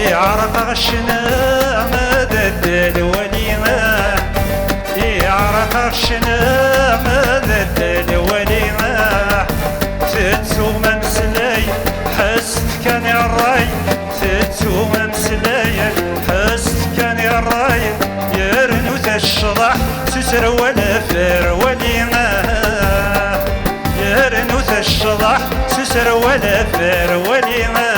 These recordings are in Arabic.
يعرق غشنا مدد الوليمة، يعرق غشنا مدد الوليمة، تتسو ممسلاي حست كان الراي، تتسو ممسلاي حست كان الراي، يرنو تشرح تسر ولا فر وليمة، يرنو تشرح تسر ولا فر وليمة.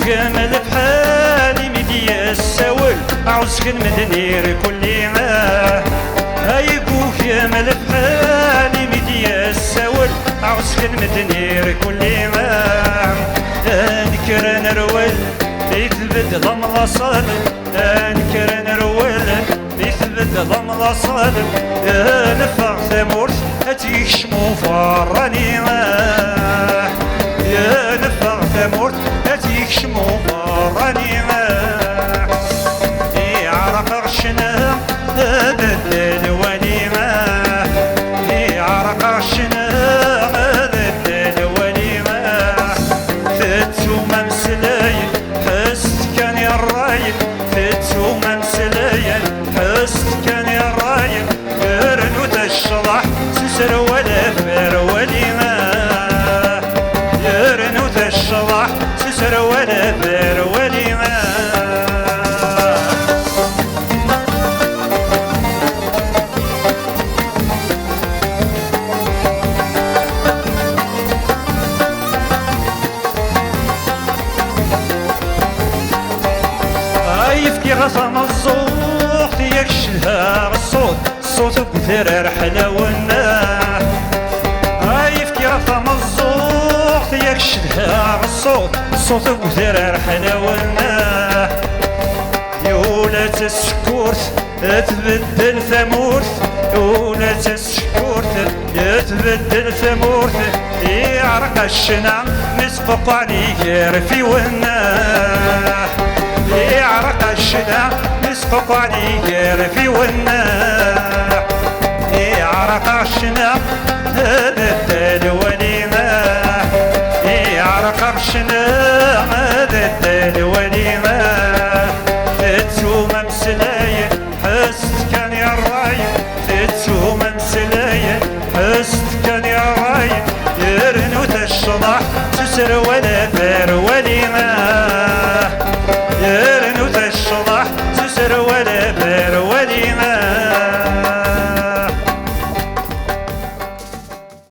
كامل بحالي مدي السول عوز كنمدنير كل ما هايبو كامل بحالي مدي السول عوز كنمدنير كل ما انكر نرول يثبت ضم الصاد، انكر نرول يثبت ضم الصاد، نفع ثمورت اتيشمو فراني ما يا نفع ثمورت شمو فراني ما يعرق غشنا ضد الوليمة، يعرق غشنا ضد الوليمة، تتسو ممسلاي حست كان الراي، تتسو ممسلاي حست كان الراي، يرنو تشرح تسر ولا فر وليمة، يرنو تشرح تسر ولا فر وليمة. يفكي غصم الصوت يكشلها الصوت، الصوت بثير رحلة والناح، يفكي غصم الصوت يكشلها الصوت، الصوت بثير رحلة والناح، يولات السكورت تبدل ثمورت، يولات السكورت يتبدل ثمورت، يعرق الشنع مسقط عليه في والناح، يعرق الشنع مسقط عليه في والناح، يعرق الشنع ضد الوليمة، يعرق الشنع ضد الوليمة، تتسو ممسلاي حست كان الراي، تتسو ممسلاي حست كان الراي، يرنو تشرح تسر ولا فر وليمة.